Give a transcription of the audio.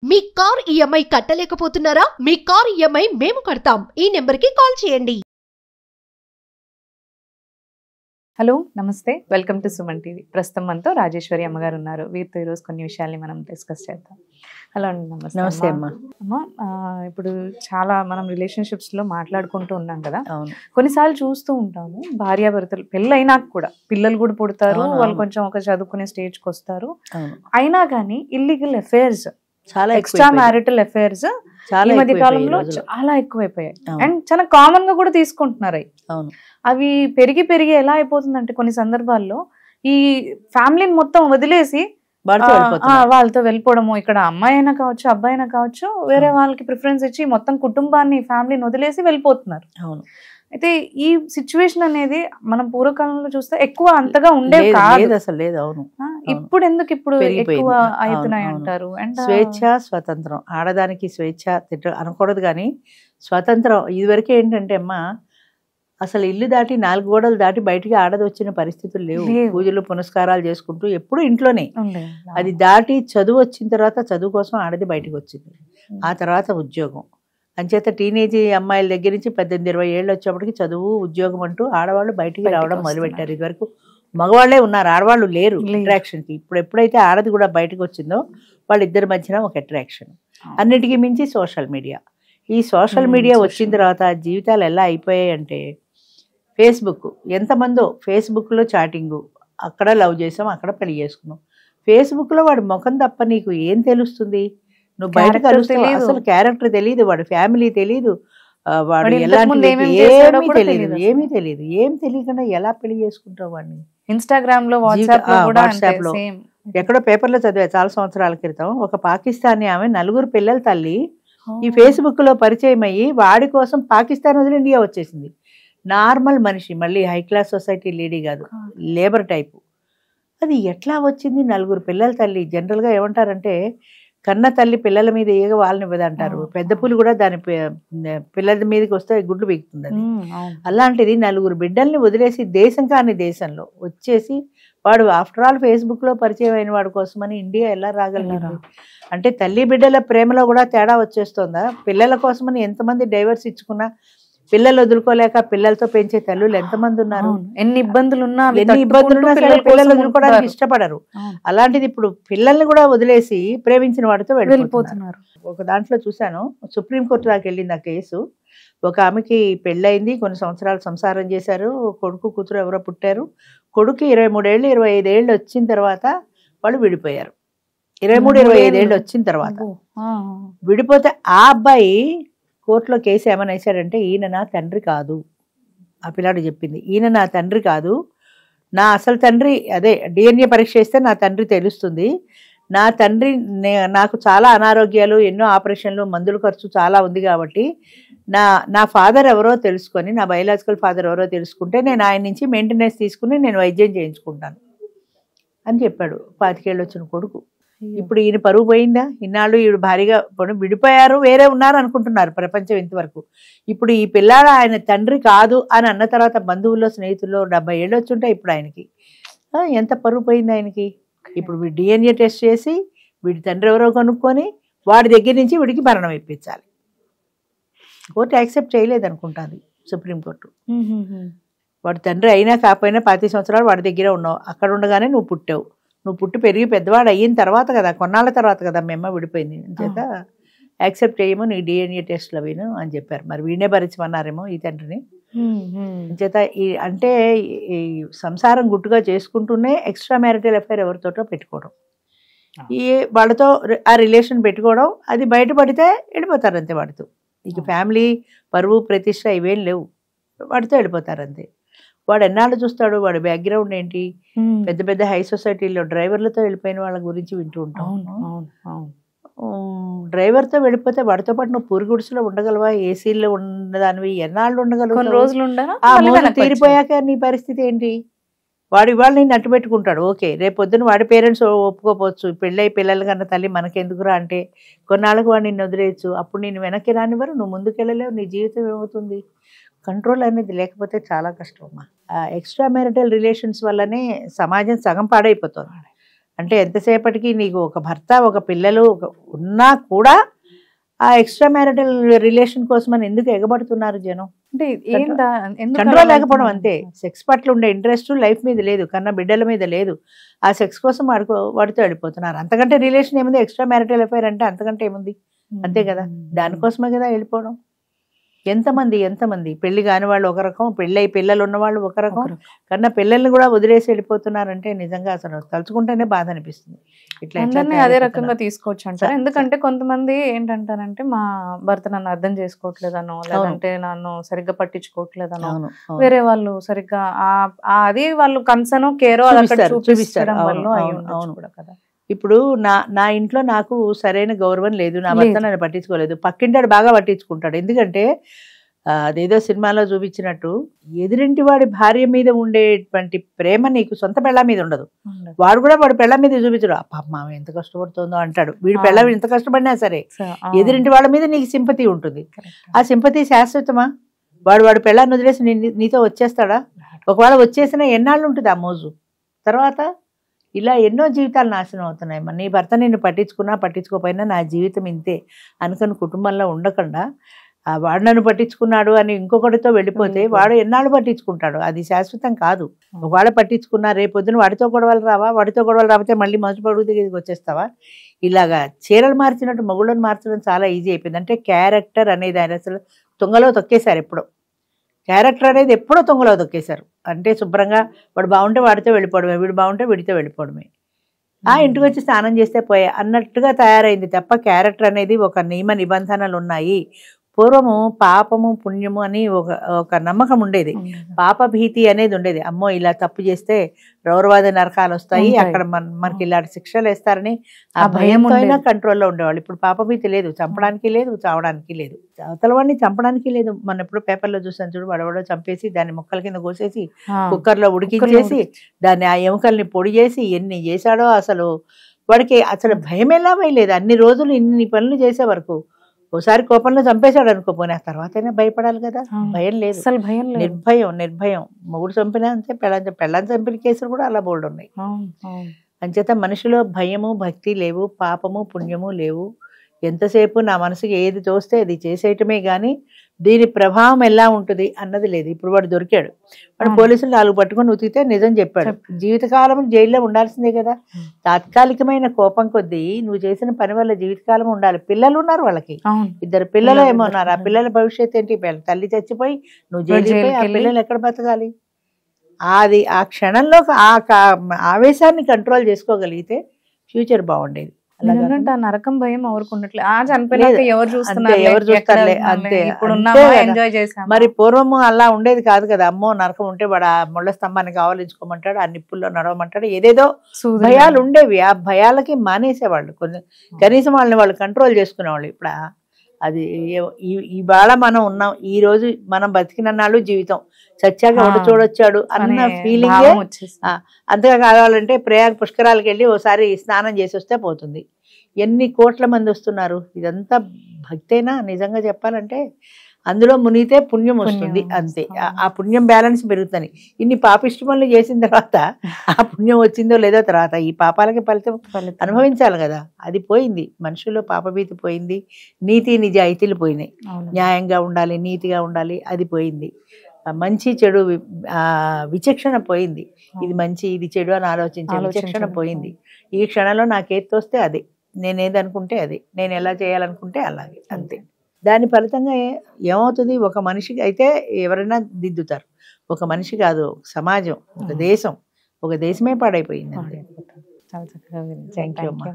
మీ car EMI కట్టలేకపోతున్నారా? మీ car EMI మేము కడతాం. ఈ నెంబర్కి కాల్ చేయండి. హలో నమస్తే, వెల్కమ్ టు సుమన్ టీవీ. ప్రస్తుతం మనతో రాజేశ్వరి అమ్మగారు ఉన్నారు. వీరితో ఈరోజు కొన్ని విషయాల్ని మనం డిస్కస్ చేద్దాం. హలో అండి. నమస్తే. నమస్తే అమ్మా. అమ్మ, ఇప్పుడు చాలా మనం రిలేషన్షిప్స్లో మాట్లాడుకుంటూ ఉన్నాం కదా. అవును. కొన్నిసార్లు చూస్తూ ఉంటాము, భార్యాభర్తలు పెళ్ళైనాక కూడా పిల్లలు కూడా పుడతారు, అవును, వాళ్ళు అవును. కొంచెం ఒక చదువుకునే స్టేజ్కి వస్తారు. అవును. అయినా కానీ ఇల్లీగల్ అఫైర్స్, చాలా ఎక్స్ట్రా మ్యారిటల్ అఫైర్స్ చాలా ఈ మధ్య ఎక్కువైపోయాయి కాలంలో ఈ రోజుల్లో. చాలా ఎక్కువైపోయాయి. అవును. అండ్ చాలా కామన్ గా కూడా తీసుకుంటున్నారు అవి. అవును. అవి పెరిగి పెరిగి ఎలా అయిపోతుందంటే కొన్ని సందర్భాల్లో ఈ ఫ్యామిలీని మొత్తం వదిలేసి వాడితో వెళ్ళిపోతున్నారు. వాళ్ళతో వెళ్ళిపోవడము, ఇక్కడ అమ్మాయి అయినా కావచ్చు అబ్బాయి అయినా కావచ్చు, వేరే వాళ్ళకి ప్రిఫరెన్స్ ఇచ్చి మొత్తం కుటుంబాన్ని ఫ్యామిలీని వదిలేసి వెళ్ళిపోతున్నారు. అవును. అయితే ఈ సిచ్యువేషన్ అనేది మనం పూర్వకాలంలో చూస్తే ఎక్కువ అంతగా ఉండేవి కాదు. లేదు, అసలు లేదు. అవును. ఇప్పుడు ఎందుకు ఇప్పుడు పెరిగిపోయింది. ఎక్కువ అవును, అవుతున్నాయి అవును. అంటారు? అండ్ స్వేచ్ఛ స్వతంత్రం, ఆడదానికి స్వేచ్ఛ అనకూడదు కానీ స్వతంత్రం. ఇదివరకు ఏంటంటే అమ్మా, అసలు ఇల్లు దాటి 4 గోడలు దాటి బయటికి ఆడది వచ్చిన పరిస్థితులు లేవు. లేవు. పూజలు పునస్కారాలు చేసుకుంటూ ఎప్పుడు ఇంట్లోనే. ఉండేది. అది దాటి చదువు వచ్చిన తర్వాత చదువు కోసం ఆడది బయటికి వచ్చింది. ఆ తర్వాత ఉద్యోగం. అంచేత టీనేజ్ అమ్మాయిల దగ్గర నుంచి 18-20 ఏళ్ళు వచ్చేప్పటికి చదువు ఉద్యోగం అంటూ ఆడవాళ్ళు బయటికి రావడం మొదలుపెట్టారు. ఇదివరకు మగవాళ్లే ఉన్నారు, ఆడవాళ్ళు లేరు అట్రాక్షన్కి. ఇప్పుడు ఎప్పుడైతే ఆడది కూడా బయటకు వచ్చిందో వాళ్ళిద్దరి మధ్యన ఒక అట్రాక్షన్. అన్నిటికీ మించి సోషల్ మీడియా. ఈ సోషల్ మీడియా వచ్చిన తర్వాత జీవితాలు ఎలా అయిపోయాయి అంటే, ఫేస్బుక్, ఎంతమందో ఫేస్బుక్లో చాటింగు, అక్కడ లవ్ చేసాం, అక్కడ పెళ్లి చేసుకున్నాం. ఫేస్బుక్లో వాడి ముఖం తప్ప నీకు ఏం తెలుస్తుంది? నువ్వు బయట కలుస్తావు, అసలు క్యారెక్టర్ తెలియదు, వాడి ఫ్యామిలీ తెలియదు, వాడు ఎలాంటి ఏమీ తెలియదు. ఏం తెలియకుండా ఎలా పెళ్లి చేసుకుంటావు వాడిని? ఇన్స్టాగ్రామ్ లో, వాట్సాప్ లో, ఎక్కడో పేపర్లో చదివా చాలా సంవత్సరాల క్రితం. ఒక పాకిస్తానీ ఆమె 4 పిల్లల తల్లి ఈ ఫేస్బుక్ లో పరిచయం అయ్యి వాడి కోసం పాకిస్తాన్ వదిలి ఇండియా వచ్చేసింది. నార్మల్ మనిషి, మళ్ళీ హై క్లాస్ సొసైటీ లేడీ కాదు, లేబర్ టైపు. అది ఎట్లా వచ్చింది? 4 పిల్లల తల్లి. జనరల్గా ఏమంటారంటే, కన్న తల్లి పిల్లల మీద ఏగ వాళ్ళనివ్వదు అంటారు. పెద్ద పులి కూడా దాని పిల్లల మీదకి వస్తే గుడ్లు పీకుతుంది. అలాంటిది 4 బిడ్డల్ని వదిలేసి దేశం కాని దేశంలో వచ్చేసి వాడు ఆఫ్టర్ ఆల్ ఫేస్బుక్ లో పరిచయం అయిన వాడి కోసమని ఇండియా ఎలా రాగలరు? అంటే తల్లి బిడ్డల ప్రేమలో కూడా తేడా వచ్చేస్తుందా? పిల్లల కోసమని ఎంతమంది డైవర్స్ ఇచ్చుకున్నా పిల్లలు వదులుకోలేక పిల్లలతో పెంచే తల్లులు ఎంతమంది ఉన్నారు? ఎన్ని ఇబ్బందులున్నా సరే పిల్లలు వదులుకోవడానికి ఇష్టపడరు. అలాంటిది ఇప్పుడు పిల్లల్ని కూడా వదిలేసి ప్రేమించిన వాడితో వెళ్ళిపోతున్నారు. ఒక దాంట్లో చూశాను, సుప్రీంకోర్టు దాకా వెళ్ళింది ఆ కేసు. ఒక ఆమెకి పెళ్ళయింది, కొన్ని సంవత్సరాలు సంసారం చేశారు, కొడుకు కూతురు ఎవరో పుట్టారు. కొడుకు 23 ఏళ్ళు 25 ఏళ్ళు వచ్చిన తర్వాత వాళ్ళు విడిపోయారు. 23-25 ఏళ్ళు వచ్చిన తర్వాత విడిపోతే ఆ అబ్బాయి కోర్టులో కేసు ఏమని వేశాడంటే, ఈయన నా తండ్రి కాదు. ఆ పిల్లాడు చెప్పింది, ఈయన నా తండ్రి కాదు, నా అసలు తండ్రి అదే డిఎన్ఏ పరీక్ష చేస్తే నా తండ్రి తెలుస్తుంది. నా తండ్రి నాకు చాలా అనారోగ్యాలు, ఎన్నో ఆపరేషన్లు, మందుల ఖర్చు చాలా ఉంది కాబట్టి నా ఫాదర్ ఎవరో తెలుసుకొని, నా బయలాజికల్ ఫాదర్ ఎవరో తెలుసుకుంటే నేను ఆయన నుంచి మెయింటెనెన్స్ తీసుకుని నేను వైద్యం చేయించుకుంటాను అని చెప్పాడు. 25 ఏళ్ళు వచ్చిన కొడుకు. ఇప్పుడు ఈయన పరువు పోయిందా? ఇన్నాళ్ళు ఈవిడ భారీగా విడిపోయారు, వేరే ఉన్నారు అనుకుంటున్నారు ప్రపంచం ఇంతవరకు. ఇప్పుడు ఈ పిల్లాడు ఆయన తండ్రి కాదు అని అన్న తర్వాత బంధువుల్లో స్నేహితుల్లో 70 ఏళ్ళు వచ్చుంటాయి ఇప్పుడు ఆయనకి. ఎంత పరువు పోయింది ఆయనకి? ఇప్పుడు వీడు డిఎన్ఏ టెస్ట్ చేసి వీడి తండ్రి ఎవరో కనుక్కొని వాడి దగ్గర నుంచి వీడికి మరణం ఇప్పించాలి. కోర్టు యాక్సెప్ట్ చేయలేదు అనుకుంటుంది సుప్రీంకోర్టు. వాడి తండ్రి అయినా కాకపోయినా 25 సంవత్సరాలు వాడి దగ్గర ఉన్నావు, అక్కడ ఉండగానే నువ్వు పుట్టావు, నువ్వు పుట్టి పెరిగి పెద్దవాడు అయిన తర్వాత కదా, కొన్నాళ్ళ తర్వాత కదా మీ అమ్మ విడిపోయింది అని చేత యాక్సెప్ట్ చేయమో నీ డిఎన్ఏ టెస్ట్లు అవిను అని చెప్పారు. మరి వీడే భరించమన్నారేమో ఈ తండ్రిని. చేత అంటే ఈ సంసారం గుట్టుగా చేసుకుంటూనే ఎక్స్ట్రా మ్యారిటల్ అఫైర్ ఎవరితోటో పెట్టుకోవడం, ఈ వాళ్ళతో ఆ రిలేషన్ పెట్టుకోవడం, అది బయటపడితే వెళ్ళిపోతారు అంతే వాడితో. ఇక ఫ్యామిలీ పరువు ప్రతిష్ట ఇవేం లేవు, వాడితో వెళ్ళిపోతారు అంతే. వాడు ఎన్నాళ్ళు చూస్తాడు? వాడి బ్యాక్గ్రౌండ్ ఏంటి? పెద్ద పెద్ద హై సొసైటీలో డ్రైవర్లతో వెళ్ళిపోయిన వాళ్ళ గురించి వింటూ ఉంటాం. డ్రైవర్తో వెళ్ళిపోతే వాడితో పాటు నువ్వు పూరి గుడిసెలో ఉండగలవా? ఏసీలో ఉన్నదానివి ఎన్నాళ్ళు ఉండగలవు? రోజులు తీరిపోయాక నీ పరిస్థితి ఏంటి? వాడు ఇవాళ నేను అట్టు పెట్టుకుంటాడు, ఓకే, రేపు పొద్దున వాడి పేరెంట్స్ ఒప్పుకోపోవచ్చు, పెళ్ళై పిల్లలు కన్నా తల్లి మనకెందుకురా అంటే కొన్నాళ్ళకు వాడు నిన్ను వదిలేయచ్చు. అప్పుడు నేను వెనక్కి రానివ్వరు, నువ్వు ముందుకెళ్ళలేవు, నీ జీవితం ఏమవుతుంది? కంట్రోల్ అనేది లేకపోతే చాలా కష్టం అమ్మా. ఎక్స్ట్రా మ్యారిటల్ రిలేషన్స్ వల్లనే సమాజం సగం పాడైపోతుంది. అంటే ఎంతసేపటికి నీకు ఒక భర్త ఒక పిల్లలు ఉన్నా కూడా ఆ ఎక్స్ట్రా మ్యారిటల్ రిలేషన్ కోసం అని ఎందుకు ఎగబడుతున్నారు జనం? అంటే కంట్రోల్ లేకపోవడం అంతే. సెక్స్ పట్ల ఉండే ఇంట్రెస్ట్ లైఫ్ మీద లేదు, కన్నా బిడ్డల మీద లేదు. ఆ సెక్స్ కోసం వాడితో వెళ్ళిపోతున్నారు. అంతకంటే రిలేషన్ ఏముంది? ఎక్స్ట్రా మ్యారిటల్ అఫైర్ అంటే అంతకంటే ఏముంది? అంతే కదా, దానికోసమే కదా వెళ్ళిపోవడం. ఎంతమంది పెళ్లి కాని వాళ్ళు ఒక రకం, పెళ్ళి అయి పిల్లలు ఉన్న వాళ్ళు ఒక రకం, కన్నా పిల్లల్ని కూడా వదిలేసి వెళ్ళిపోతున్నారంటే నిజంగా అసలు తలుచుకుంటేనే బాధ అనిపిస్తుంది. ఇట్లా అదే రకంగా తీసుకోవచ్చు అంటారు. ఎందుకంటే కొంతమంది ఏంటంటారంటే మా భర్త నన్ను అర్థం చేసుకోవట్లేదనో, లేదంటే నన్ను సరిగ్గా పట్టించుకోవట్లేదనో, వేరే వాళ్ళు సరిగ్గా అది వాళ్ళు కన్సర్న్ కేరో చూపిస్తారు కదా. ఇప్పుడు నా ఇంట్లో నాకు సరైన గౌరవం లేదు, నా భర్త నన్ను పట్టించుకోలేదు, పక్కింటాడు బాగా పట్టించుకుంటాడు. ఎందుకంటే అదేదో సినిమాలో చూపించినట్టు ఎదురింటి వాడి భార్య మీద ఉండేటువంటి ప్రేమ నీకు సొంత పెళ్ళ మీద ఉండదు. వాడు కూడా వాడి పెళ్ళ మీద చూపించడు. అమ్మ ఎంత కష్టపడుతుందో అంటాడు. వీడి పెళ్ళ ఎంత కష్టపడినా సరే ఎదురింటి వాళ్ళ మీద నీకు సింపతి ఉంటుంది. ఆ సింపతి శాశ్వతమా? వాడి పెళ్ళాన్ని వదిలేసి నీతో వచ్చేస్తాడా? ఒకవేళ వచ్చేసినా ఎన్నాళ్ళు ఉంటుంది ఆ మోజు? తర్వాత ఇలా ఎన్నో జీవితాలు నాశనం అవుతున్నాయి. నీ భర్త నిన్ను పట్టించుకున్నా పట్టించుకోకపోయినా నా జీవితం ఇంతే అనుకుని కుటుంబంలో ఉండకుండా వాడు నన్ను పట్టించుకున్నాడు అని ఇంకొకటితో వెళ్ళిపోతే వాడు ఎన్నాళ్ళు పట్టించుకుంటాడు? అది శాశ్వతం కాదు. ఒకవేళ పట్టించుకున్నా రేపొద్దున వాడితో గొడవలు రావా? వాడితో గొడవలు రాకపోతే మళ్ళీ మంచు పడుగు దగ్గరికి వచ్చేస్తావా? ఇలాగా చీరలు మార్చినట్టు మొగుళ్ళని మార్చడం చాలా ఈజీ అయిపోయింది. అంటే క్యారెక్టర్ అనేది ఆయన అసలు తుంగలో తొక్కేశారు. ఎప్పుడో క్యారెక్టర్ అనేది ఎప్పుడో తుంగలో తొక్కేశారు. అంటే శుభ్రంగా వాడు బాగుంటే వాడితో వెళ్ళిపోవడమే, వీడు బాగుంటే వీడితో వెళ్ళిపోవడమే, ఇంటికి వచ్చి స్నానం చేస్తే పోయే అన్నట్టుగా తయారైంది తప్ప క్యారెక్టర్ అనేది ఒక నియమ నిబంధనలు ఉన్నాయి. పూర్వము పాపము పుణ్యము అని ఒక నమ్మకం ఉండేది. పాప భీతి అనేది ఉండేది. అమ్మో ఇలా తప్పు చేస్తే రౌరవాద నరకాలు వస్తాయి, అక్కడ మనకి ఇలాంటి శిక్షలు వేస్తారని ఆ భయంతో అయినా కంట్రోల్లో ఉండేవాళ్ళు. ఇప్పుడు పాప భీతి లేదు, చంపడానికి లేదు, చావడానికి లేదు, అవతల వాడిని చంపడానికి లేదు. మన ఎప్పుడు పేపర్లో చూసాను చూడు, వాడెవడో చంపేసి దాన్ని ముక్కల కింద కోసేసి కుక్కర్లో ఉడికించేసి దాన్ని ఆ ఎముకల్ని పొడి చేసి ఎన్ని చేశాడో అసలు వాడికి అసలు భయం ఎలా వేయలేదు. అన్ని రోజులు ఇన్ని పనులు చేసే వరకు ఓసారి కోపంలో చంపేశాడు అనుకోపోయినా తర్వాత అయినా భయపడాలి కదా. భయం లేదు, నిర్భయం. మొగుడు చంపినా అంతే, పెళ్ళాన్ని చంపిన కేసులు కూడా అలా బోల్డ్ ఉన్నాయి. అంచేత మనిషిలో భయము భక్తి లేవు, పాపము పుణ్యము లేవు. ఎంతసేపు నా మనసుకి ఏది తోస్తే అది చేసేయటమే కానీ దీని ప్రభావం ఎలా ఉంటుంది అన్నది లేదు. ఇప్పుడు వాడు దొరికాడు, వాడు పోలీసులు 4 పట్టుకొని ఉతికితే నిజం చెప్పాడు. జీవితకాలం జైల్లో ఉండాల్సిందే కదా. తాత్కాలికమైన కోపం కొద్దీ నువ్వు చేసిన పని వల్ల జీవితకాలం ఉండాలి. పిల్లలు ఉన్నారు, వాళ్ళకి 2 పిల్లలు ఏమో ఉన్నారు. ఆ పిల్లల భవిష్యత్తు ఏంటి? తల్లి చచ్చిపోయి నువ్వు జైలుపోయి ఆ పిల్లలు ఎక్కడ బతకాలి? అది ఆ క్షణంలో ఆ ఆవేశాన్ని కంట్రోల్ చేసుకోగలిగితే ఫ్యూచర్ బాగుండేది. నరకం భయం ఎవరికి ఉండట్లేదు. చనిపోయినాక ఎవరు చూస్తారులే అంతే. మరి పూర్వము అలా ఉండేది కాదు కదా. అమ్మో నరకం ఉంటే వాడు ఆ ముళ్ళ స్తంభాన్ని కావాలించుకోమంటాడు, ఆ నిప్పుల్లో నడవమంటాడు, ఏదేదో భయాలు ఉండేవి. ఆ భయాలకి మానేసేవాళ్ళు. కొంచెం కనీసం వాళ్ళని వాళ్ళు కంట్రోల్ చేసుకునేవాళ్ళు. ఇప్పుడు అది ఇవాళ మనం ఉన్నాం, ఈ రోజు మనం బతికినన్నాళ్ళు జీవితం, చచ్చాక ఒకటి చూడొచ్చాడు అన్న ఫీలింగే. అంతగా కావాలంటే ప్రయాగ పుష్కరాలకు వెళ్ళి ఓసారి స్నానం చేసి వస్తే పోతుంది. ఎన్ని కోట్ల మంది వస్తున్నారు. ఇదంతా భక్తేనా? నిజంగా చెప్పాలంటే అందులో మునిగితే పుణ్యం వస్తుంది అంతే. ఆ పుణ్యం బ్యాలెన్స్ పెరుగుతుంది. ఇన్ని పాపిష్టములు చేసిన తర్వాత ఆ పుణ్యం వచ్చిందో లేదో తర్వాత ఈ పాపాలకి ఫలితం అనుభవించాలి కదా. అది పోయింది. మనుషుల్లో పాపభీతి పోయింది, నీతి నిజాయితీలు పోయినాయి. న్యాయంగా ఉండాలి, నీతిగా ఉండాలి, అది పోయింది. మంచి చెడు విచక్షణ పోయింది. ఇది మంచి ఇది చెడు అని ఆలోచించే విచక్షణ పోయింది. ఈ క్షణంలో నాకేది తోస్తే అదే, నేనేదనుకుంటే అదే, నేను ఎలా చేయాలనుకుంటే అలాగే, అంతే. దాని ఫలితంగా ఏమవుతుంది? ఒక మనిషికి అయితే ఎవరైనా దిద్దుతారు, ఒక మనిషి కాదు, సమాజం, ఒక దేశమే పాడైపోయింది. చాలా చక్కగా. థ్యాంక్ యూ అమ్మా.